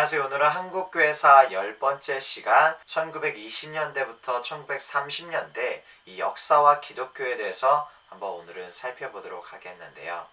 안녕하세요. 오늘은 한국교회사 10번째 시간 1920년대부터 1930년대 이 역사와 기독교에 대해서 한번 오늘은 살펴보도록 하겠는데요.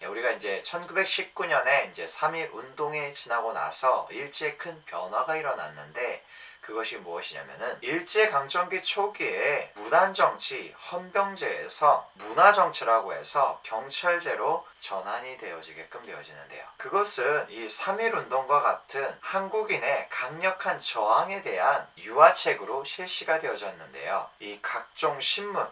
우리가 이제 1919년에 이제 3.1 운동이 지나고 나서 일제에 큰 변화가 일어났는데 그것이 무엇이냐면은 일제강점기 초기에 무단정치, 헌병제에서 문화정치라고 해서 경찰제로 전환이 되어지게끔 되어지는데요. 그것은 이 3.1 운동과 같은 한국인의 강력한 저항에 대한 유화책으로 실시가 되어졌는데요. 이 각종 신문,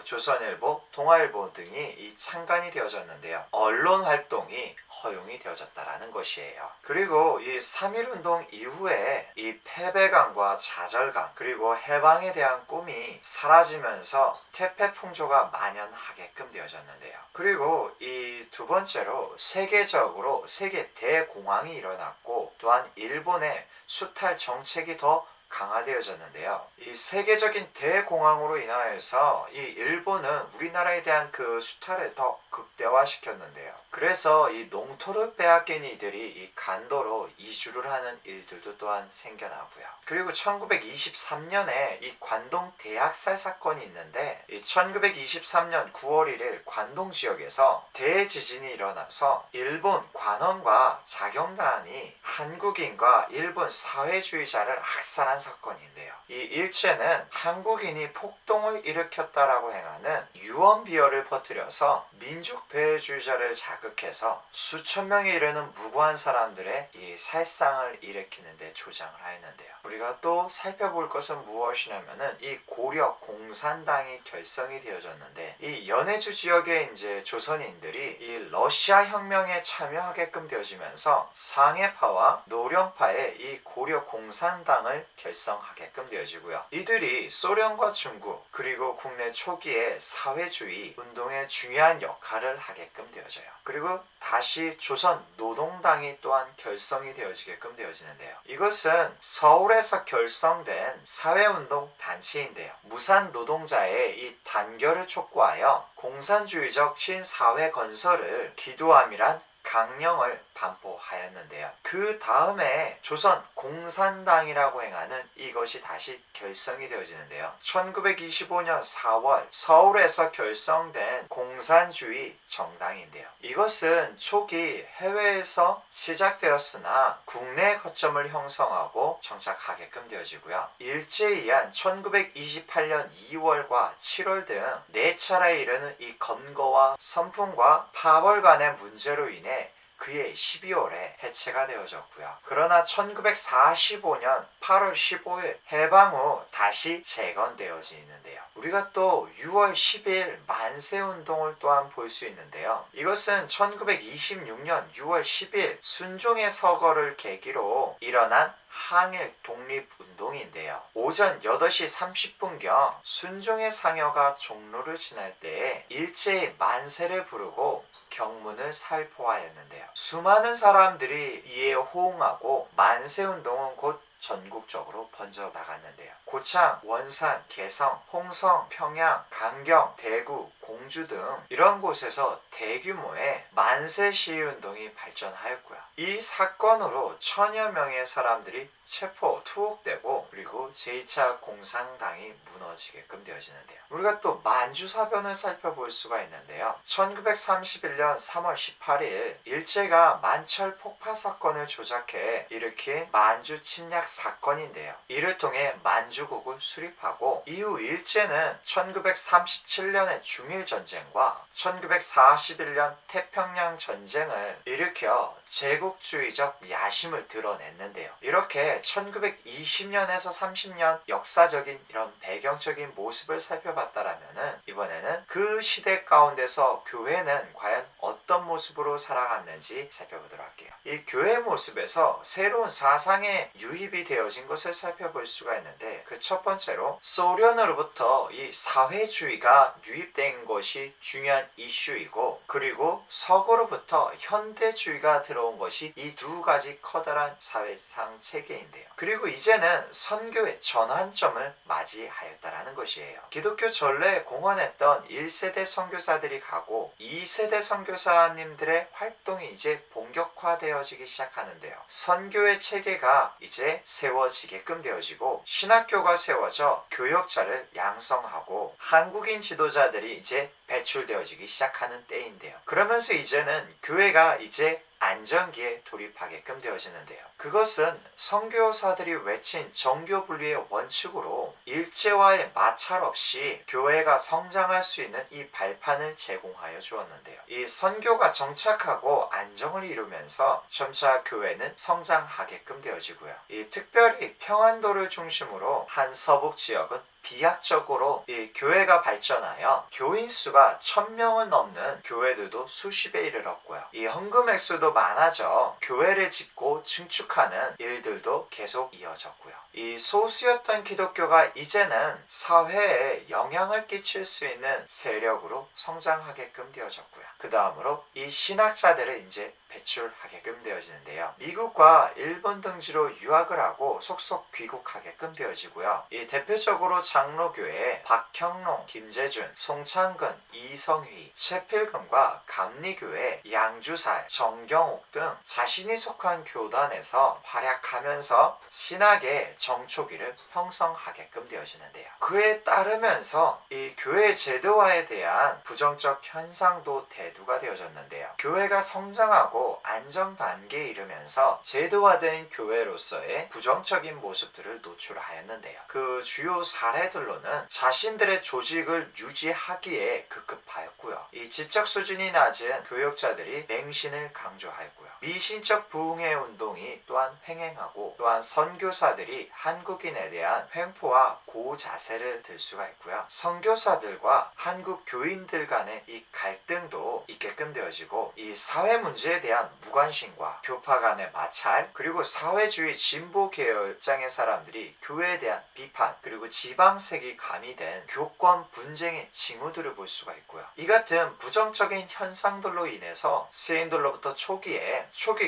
조선일보, 동아일보 등이 이 창간이 되어졌는데요. 언론 활동이 허용이 되어졌다라는 것이에요. 그리고 이 3.1 운동 이후에 이 패배감과 좌절감 그리고 해방에 대한 꿈이 사라지면서 퇴폐풍조가 만연하게끔 되어졌는데요. 그리고 이 두 번째로 세계적으로 세계 대공황이 일어났고 또한 일본의 수탈 정책이 더 강화되어졌는데요. 이 세계적인 대공황으로 인하여서 이 일본은 우리나라에 대한 그 수탈을 더 극대화시켰는데요. 그래서 이 농토를 빼앗긴 이들이 이 간도로 이주를 하는 일들도 또한 생겨나고요. 그리고 1923년에 이 관동 대학살 사건이 있는데 이 1923년 9월 1일 관동 지역에서 대지진이 일어나서 일본 관원과 자경단이 한국인과 일본 사회주의자를 학살한 사건인데요. 이 일제는 한국인이 폭동을 일으켰다라고 행하는 유언비어를 퍼뜨려서 민족배회주의자를 자극해서 수천 명에 이르는 무고한 사람들의 이 살상을 일으키는 데 조장을 하였는데요. 우리가 또 살펴볼 것은 무엇이냐면은 이 고려 공산당이 결성이 되어졌는데 이 연해주 지역의 이제 조선인들이 이 러시아 혁명에 참여하게끔 되어지면서 상해파와 노령파의 이 고려 공산당을 결성하게끔 되어지고요. 이들이 소련과 중국 그리고 국내 초기의 사회주의 운동에 중요한 역할을 하게끔 되어져요. 그리고 다시 조선 노동당이 또한 결성이 되어지게끔 되어지는데요. 이것은 서울에서 결성된 사회운동 단체인데요. 무산 노동자의 이 단결을 촉구하여 공산주의적 신사회 건설을 기도함이란 강령을 반포하였는데요. 그 다음에 조선 공산당이라고 행하는 이것이 다시 결성이 되어지는데요. 1925년 4월 서울에서 결성된 공산주의 정당인데요. 이것은 초기 해외에서 시작되었으나 국내 거점을 형성하고 정착하게끔 되어지고요. 일제에 의한 1928년 2월과 7월 등 4차례에 이르는 이 검거와 선풍과 파벌 간의 문제로 인해 그해 12월에 해체가 되어졌고요. 그러나 1945년 8월 15일 해방 후 다시 재건되어지는데요. 우리가 또 6월 10일 만세운동을 또한 볼 수 있는데요. 이것은 1926년 6월 10일 순종의 서거를 계기로 일어난 항일 독립운동인데요. 오전 8시 30분경 순종의 상여가 종로를 지날 때에 일제히 만세를 부르고 경문을 살포하였는데요. 수많은 사람들이 이에 호응하고 만세운동은 곧 전국적으로 번져나갔는데요. 고창, 원산, 개성, 홍성, 평양, 강경, 대구, 공주 등 이런 곳에서 대규모의 만세 시위운동이 발전하였고요. 이 사건으로 1000여 명의 사람들이 체포, 투옥되고 그리고 제2차 공산당이 무너지게끔 되어지는데요. 우리가 또 만주사변을 살펴볼 수가 있는데요. 1931년 3월 18일 일제가 만철 폭파 사건을 조작해 일으킨 만주 침략 사건인데요. 이를 통해 만주국을 수립하고 이후 일제는 1937년의 중일전쟁과 1941년 태평양 전쟁을 일으켜 제국주의적 야심을 드러냈는데요. 이렇게 1920년에서 30년 역사적인 이런 배경적인 모습을 살펴봤다라면은 이번에는 그 시대 가운데서 교회는 과연 어떤 모습으로 살아갔는지 살펴보도록 할게요. 이 교회 모습에서 새로운 사상의 유입이 되어진 것을 살펴볼 수가 있는데 그 첫 번째로 소련으로부터 이 사회주의가 유입된 것이 중요한 이슈이고 그리고 서구로부터 현대주의가 들어온 것이 이 두 가지 커다란 사회상 체계인데요. 그리고 이제는 선교의 전환점을 맞이하였다라는 것이에요. 기독교 전례에 공헌했던 1세대 선교사들이 가고 2세대 선교사님들의 활동이 이제 본격화되어지기 시작하는데요. 선교의 체계가 이제 세워지게끔 되어지고 신학교가 세워져 교역자를 양성하고 한국인 지도자들이 이제 배출되어지기 시작하는 때인데요. 그러면서 이제는 교회가 이제 안정기에 돌입하게끔 되어지는데요. 그것은 선교사들이 외친 정교 분리의 원칙으로 일제와의 마찰 없이 교회가 성장할 수 있는 이 발판을 제공하여 주었는데요. 이 선교가 정착하고 안정을 이루면서 점차 교회는 성장하게끔 되어지고요. 이 특별히 평안도를 중심으로 한 서북 지역은 비약적으로 이 교회가 발전하여 교인 수가 1000명을 넘는 교회들도 수십 에 이르렀고요. 이 헌금 액수도 많아져 교회를 짓고 증축하는 일들도 계속 이어졌고요. 이 소수였던 기독교가 이제는 사회에 영향을 끼칠 수 있는 세력으로 성장하게끔 되어졌고요. 그 다음으로 이 신학자들을 이제 배출하게끔 되어지는데요. 미국과 일본 등지로 유학을 하고 속속 귀국하게끔 되어지고요. 이 대표적으로 장로교회 박형롱, 김재준, 송창근, 이성휘, 최필금과 감리교회 양주살, 정경옥 등 자신이 속한 교단에서 활약하면서 신학의 정초기를 형성하게끔 되어지는데요. 그에 따르면서 이 교회 제도화에 대한 부정적 현상도 대두가 되어졌는데요. 교회가 성장하고 안정 단계에 이르면서 제도화된 교회로서의 부정적인 모습들을 노출하였는데요. 그 주요 사례들로는 자신들의 조직을 유지하기에 급급하였고요. 이 지적 수준이 낮은 교역자들이 맹신을 강조하였고요. 미신적 부흥의 운동이 또한 횡행하고 또한 선교사들이 한국인에 대한 횡포와 고자세를 들 수가 있고요. 선교사들과 한국 교인들 간의 이 갈등도 있게끔 되어지고 이 사회 문제에 대한 무관심과 교파 간의 마찰 그리고 사회주의 진보 계열장의 사람들이 교회에 대한 비판 그리고 지방색이 가미된 교권 분쟁의 징후들을 볼 수가 있고요. 이 같은 부정적인 현상들로 인해서 세인들로부터 초기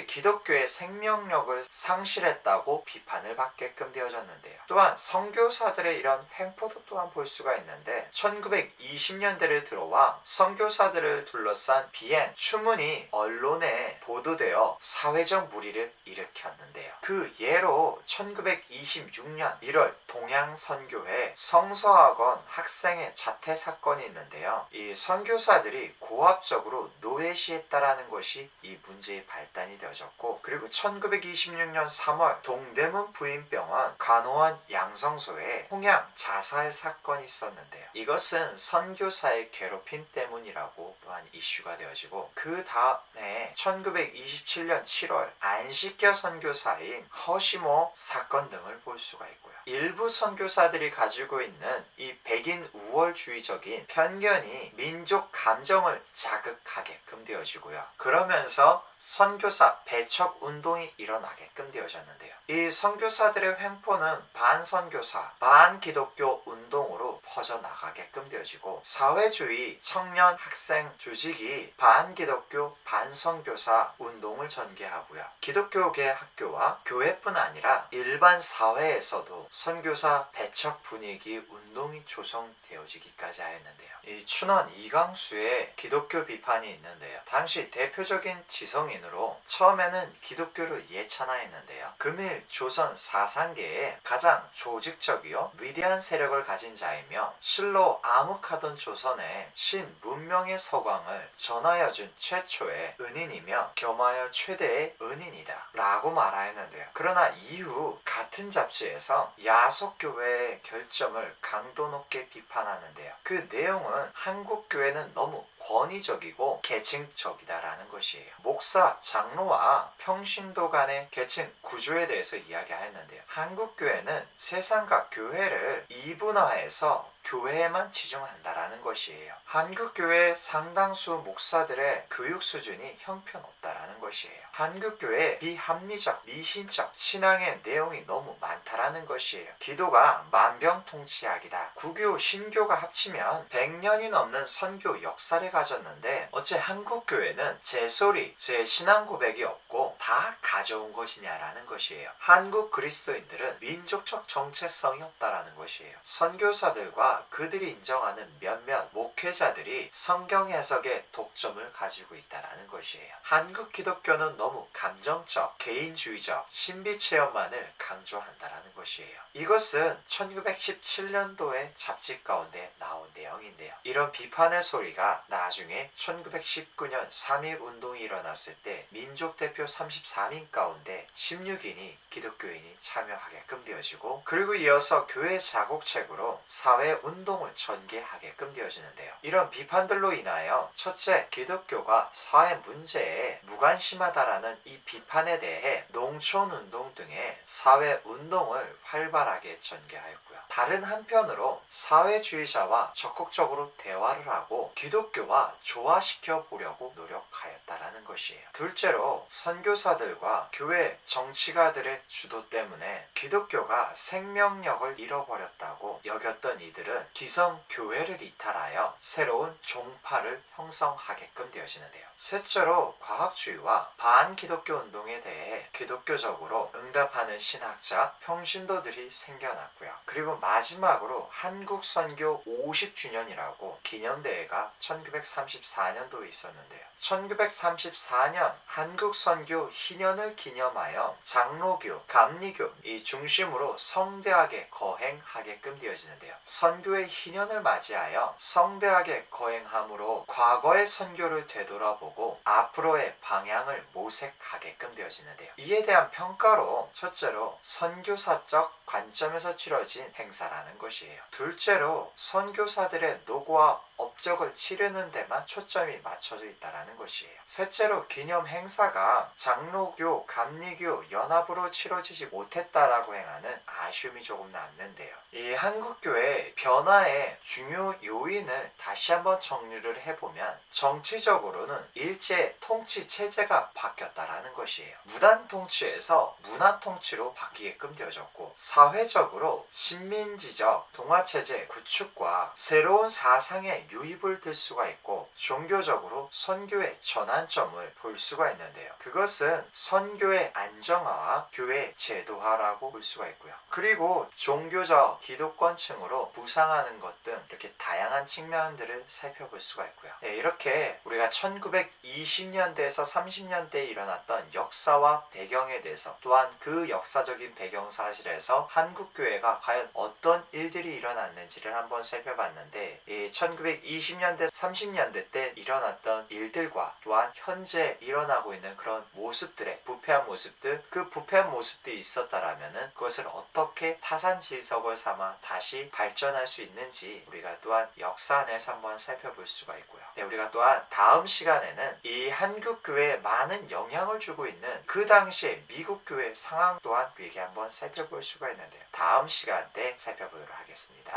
기독교의 생명력을 상실했다고 비판을 받게끔 되어졌는데요. 또한 선교사들의 이런 횡포도 또한 볼 수가 있는데 1920년대를 들어와 선교사들을 둘러싼 비행, 추문이 언론에 보도되어 사회적 물의를 일으켰는데요. 그 예로 1926년 1월 동양선교회 성서학원 학생의 자퇴 사건이 있는데요. 이 선교사들이 고압적으로 노예시했다라는 것이 이 문제의 발단이 되어졌고 그리고 1926년 3월 동대문 부인병원 간호원 양성소에 홍양 자살 사건이 있었는데요. 이것은 선교사의 괴롭힘 때문이라고 또한 이슈가 되어지고 그 다음에 1927년 7월 안식교 선교사인 허시모 사건 등을 볼 수가 있고요. 일부 선교사들이 가지고 있는 이 백인 우월주의적인 편견이 민족 감정을 자극하게끔 되어지고요. 그러면서 선교사 배척 운동이 일어나게끔 되어졌는데요. 이 선교사들의 횡포는 반선교사, 반기독교 운동으로 퍼져나가게끔 되어지고 사회주의 청년 학생 조직이 반기독교, 반선교사 운동을 전개하고요. 기독교계 학교와 교회뿐 아니라 일반 사회에서도 선교사 배척 분위기 운동이 조성되어지기까지 하였는데요. 이 춘원 이광수의 기독교 비판이 있는데요. 당시 대표적인 지성인으로 처음에는 기독교를 예찬하였는데요. 금일 조선 사상계에 가장 조직적이요 위대한 세력을 가진 자이며 실로 암흑하던 조선에 신문명의 서광을 전하여준 최초의 은인이며 겸하여 최대의 은인이다 라고 말하였는데요. 그러나 이후 같은 잡지에서 야속교회의 결점을 강도 높게 비판하는데요. 그 내용은 한국교회는 너무 권위적이고 계층적이다라는 것이에요. 목사, 장로와 평신도 간의 계층 구조에 대해서 이야기하였는데요. 한국교회는 세상과 교회를 이분화해서 교회에만 치중한다라는 있다라는 것이에요. 한국교회 상당수 목사들의 교육 수준이 형편없다라는 것이에요. 한국교회 비합리적, 미신적 신앙의 내용이 너무 많다라는 것이에요. 기도가 만병통치약이다. 구교, 신교가 합치면 100년이 넘는 선교 역사를 가졌는데 어째 한국교회는 제 소리, 제 신앙 고백이 없고 다 가져온 것이냐라는 것이에요. 한국 그리스도인들은 민족적 정체성이 없다라는 것이에요. 선교사들과 그들이 인정하는 몇몇 목회자들이 성경 해석에 독점을 가지고 있다라는 것이에요. 한국 기독교는 너무 감정적, 개인주의적, 신비 체험만을 강조한다라는 것이에요. 이것은 1917년도에 잡지 가운데 나온 내용인데요. 이런 비판의 소리가 나중에 1919년 3.1 운동이 일어났을 때 민족 대표 34민 가운데 16인이 기독교인이 참여하게끔 되어지고, 그리고 이어서 교회 자곡책으로 사회 운동을 전개하게끔 되어지는데요. 이런 비판들로 인하여 첫째, 기독교가 사회 문제에 무관심하다라는 이 비판에 대해 농촌운동 등의 사회 운동을 활발하게 전개하였고요. 다른 한편으로 사회주의자와 적극적으로 대화를 하고 기독교와 조화시켜 보려고 노력하였다라는 것이에요. 둘째로, 선교사들과 교회 정치가들의 주도 때문에 기독교가 생명력을 잃어버렸다고 여겼던 이들은 기성 교회를 이탈하여 새로운 종파를 형성하게끔 되어지는데요. 셋째로, 과학주의와 반기독교 운동에 대해 기독교적으로 응답하는 신학자, 평신도들이 생겨났고요. 그리고 마지막으로 한국 선교 50주년이라고 기념대회가 1934년도에 있었는데요. 1934년 한국 선교 희년을 기념하여 장로교, 감리교 이 중심으로 성대하게 거행하게끔 되어지는데요. 선교의 희년을 맞이하여 성대하게 거행함으로 과거의 선교를 되돌아보고 앞으로의 방향을 모색하게끔 되어지는데요. 이에 대한 평가로 첫째로 선교사적 관점에서 치러진 행사라는 것이에요. 둘째로, 선교사들의 노고와 업적을 치르는 데만 초점이 맞춰져 있다는 것이에요. 셋째로, 기념 행사가 장로교, 감리교 연합으로 치러지지 못했다라고 행하는 아쉬움이 조금 남는데요. 이 한국교회 변화의 중요 요인을 다시 한번 정리를 해보면 정치적으로는 일제 통치 체제가 바뀌었다라는 것이에요. 무단 통치에서 문화 통치로 바뀌게끔 되어졌고, 사회적으로 식민지적 동화체제 구축과 새로운 사상의 유입을 들 수가 있고, 종교적으로 선교의 전환점을 볼 수가 있는데요. 그것은 선교의 안정화와 교회 제도화라고 볼 수가 있고요. 그리고 종교적 기독권층으로 부상하는 것 등 이렇게 다양한 측면들을 살펴볼 수가 있고요. 네, 이렇게 우리가 1920년대에서 30년대에 일어났던 역사와 배경에 대해서, 또한 그 역사적인 배경 사실에서 한국교회가 과연 어떤 일들이 일어났는지를 한번 살펴봤는데, 1920년대, 30년대 때 일어났던 일들과 또한 현재 일어나고 있는 그런 모습들의 부패한 모습들, 그 부패한 모습들이 있었다라면은 그것을 어떻게 타산지석을 삼아 다시 발전할 수 있는지 우리가 또한 역사 안에서 한번 살펴볼 수가 있고요. 네, 우리가 또한 다음 시간에는 이 한국교회에 많은 영향을 주고 있는 그 당시의 미국교회 상황 또한 우리에게 한번 살펴볼 수가 있는데요. 다음 시간 때 살펴보도록 하겠습니다.